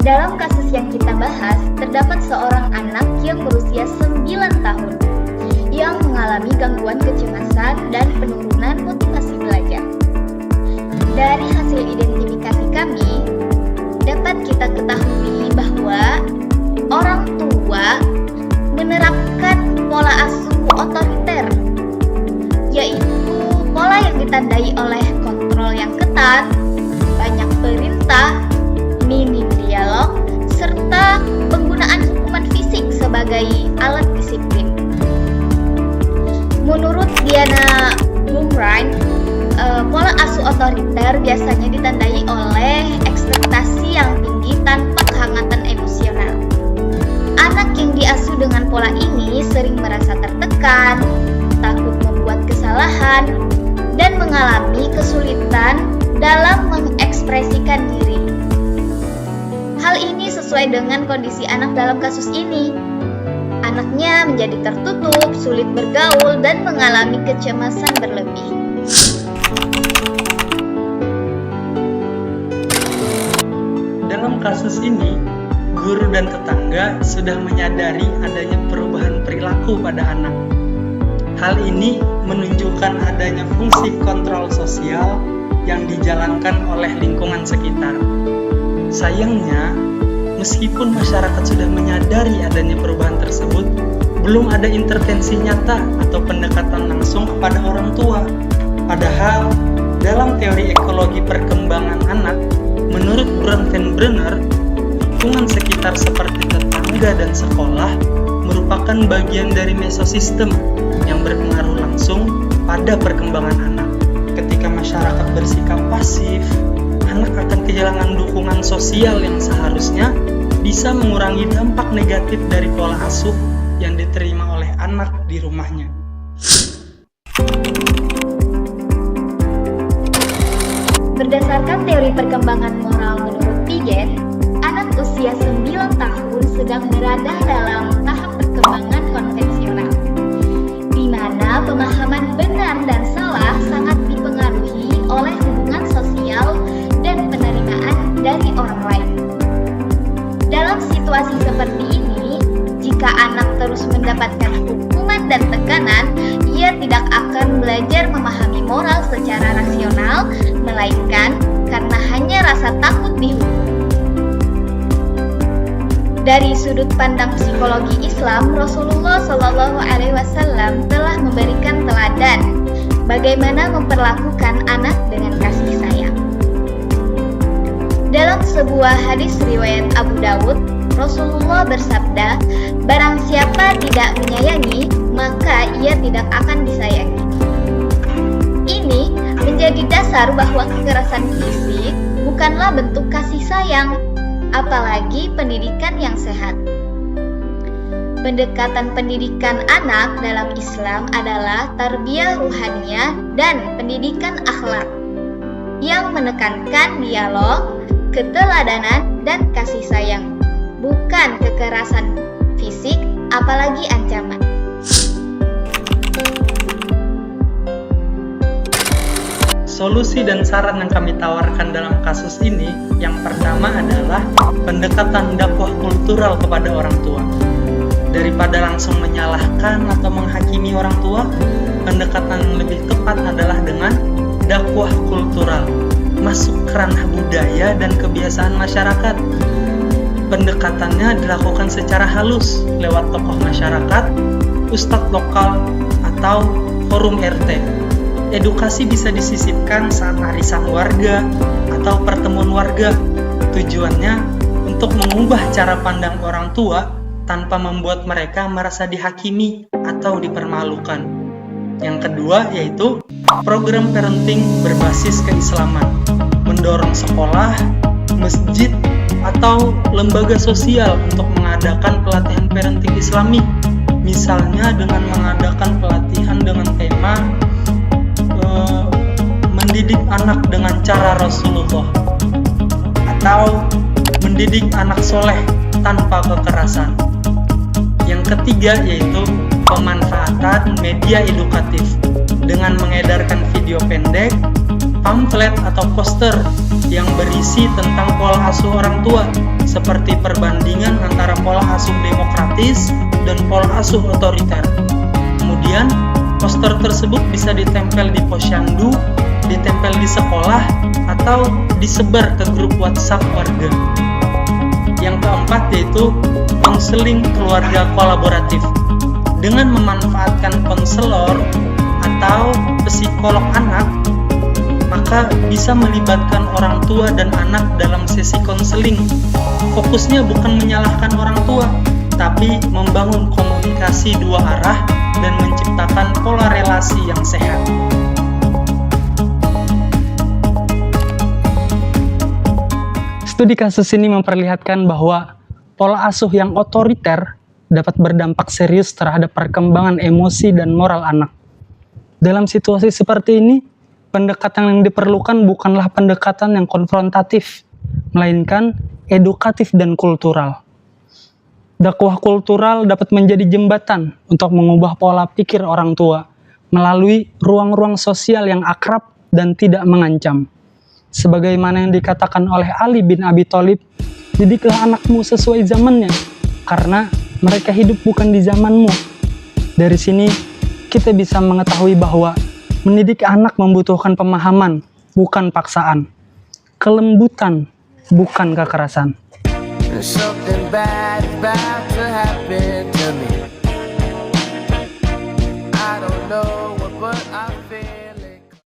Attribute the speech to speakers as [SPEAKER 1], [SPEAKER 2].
[SPEAKER 1] Dalam kasus yang kita bahas, terdapat seorang anak yang berusia 9 tahun yang mengalami gangguan kecemasan dan penurunan motivasi belajar. Dari hasil identifikasi kami, dapat kita ketahui bahwa orang tua menerapkan pola asuh otoriter, yaitu pola yang ditandai oleh kontrol yang ketat, banyak perintah, minim dialog, serta penggunaan hukuman fisik sebagai alat disiplin. Menurut Diana Bumrine, pola asuh otoriter biasanya ditandai oleh ekspektasi yang tinggi tanpa kehangatan emosional. Anak yang diasuh dengan pola ini sering merasa tertekan, takut membuat kesalahan, dan mengalami kesulitan dalam mengekspresikan diri. Hal ini sesuai dengan kondisi anak dalam kasus ini. Anaknya menjadi tertutup, sulit bergaul, dan mengalami kecemasan berlebih.
[SPEAKER 2] Dalam kasus ini, guru dan tetangga sudah menyadari adanya perubahan perilaku pada anak. Hal ini menunjukkan adanya fungsi kontrol sosial yang dijalankan oleh lingkungan sekitar. Sayangnya, meskipun masyarakat sudah menyadari adanya perubahan tersebut, belum ada intervensi nyata atau pendekatan langsung kepada orang tua. Padahal, dalam teori ekologi perkembangan anak, menurut Brun van Brunner, lingkungan sekitar seperti tetangga dan sekolah merupakan bagian dari mesosistem yang berpengaruh langsung pada perkembangan anak. Ketika masyarakat bersikap pasif, anak akan kehilangan dukungan sosial yang seharusnya bisa mengurangi dampak negatif dari pola asuh yang diterima oleh anak di rumahnya.
[SPEAKER 1] Berdasarkan teori perkembangan moral menurut Piaget, anak usia 9 tahun sedang berada dalam tahap perkembangan konvensional, di mana pemahaman benar dan salah sangat dipengaruhi oleh hubungan sosial dan penerimaan dari orang lain. Dalam situasi seperti ini, jika anak terus mendapatkan hukuman dan tekanan, ia tidak akan belajar memahami moral secara rasional, melainkan karena hanya rasa takut dihukum. Dari sudut pandang psikologi Islam, Rasulullah SAW telah memberikan teladan bagaimana memperlakukan anak dengan kasih sayang. Dalam sebuah hadis riwayat Abu Dawud, Rasulullah bersabda, "Barang siapa tidak menyayangi, maka ia tidak akan disayangi." Ini menjadi dasar bahwa kekerasan fisik bukanlah bentuk kasih sayang, apalagi pendidikan yang sehat. Pendekatan pendidikan anak dalam Islam adalah tarbiyah ruhaniyah dan pendidikan akhlak yang menekankan dialog, keteladanan, dan kasih sayang, bukan kekerasan fisik, apalagi ancaman.
[SPEAKER 2] Solusi dan saran yang kami tawarkan dalam kasus ini, yang pertama adalah pendekatan dakwah kultural kepada orang tua. Daripada langsung menyalahkan atau menghakimi orang tua, pendekatan yang lebih tepat adalah dengan dakwah kultural, masuk ke ranah budaya dan kebiasaan masyarakat. Pendekatannya dilakukan secara halus lewat tokoh masyarakat, ustadz lokal, atau forum RT. Edukasi bisa disisipkan saat arisan warga atau pertemuan warga. Tujuannya untuk mengubah cara pandang orang tua tanpa membuat mereka merasa dihakimi atau dipermalukan. Yang kedua yaitu program parenting berbasis keislaman, mendorong sekolah, masjid, atau lembaga sosial untuk mengadakan pelatihan parenting Islami, misalnya dengan mengadakan pelatihan dengan tema mendidik anak dengan cara Rasulullah, atau mendidik anak soleh tanpa kekerasan. Yang ketiga yaitu pemanfaatan media edukatif dengan mengedarkan video pendek, pamflet atau poster yang berisi tentang pola asuh orang tua seperti perbandingan antara pola asuh demokratis dan pola asuh otoriter. Kemudian, poster tersebut bisa ditempel di posyandu, ditempel di sekolah, atau disebar ke grup WhatsApp warga. Yang keempat yaitu konseling keluarga kolaboratif. Dengan memanfaatkan konselor atau psikolog anak, maka bisa melibatkan orang tua dan anak dalam sesi konseling. Fokusnya bukan menyalahkan orang tua, tapi membangun komunikasi dua arah dan menciptakan pola relasi yang sehat. Studi kasus ini memperlihatkan bahwa pola asuh yang otoriter dapat berdampak serius terhadap perkembangan emosi dan moral anak. Dalam situasi seperti ini, pendekatan yang diperlukan bukanlah pendekatan yang konfrontatif, melainkan edukatif dan kultural. Dakwah kultural dapat menjadi jembatan untuk mengubah pola pikir orang tua melalui ruang-ruang sosial yang akrab dan tidak mengancam. Sebagaimana yang dikatakan oleh Ali bin Abi Thalib, didiklah anakmu sesuai zamannya, karena mereka hidup bukan di zamanmu. Dari sini, kita bisa mengetahui bahwa mendidik anak membutuhkan pemahaman, bukan paksaan. Kelembutan, bukan kekerasan.
[SPEAKER 3] Something bad about to happen to me. I don't know.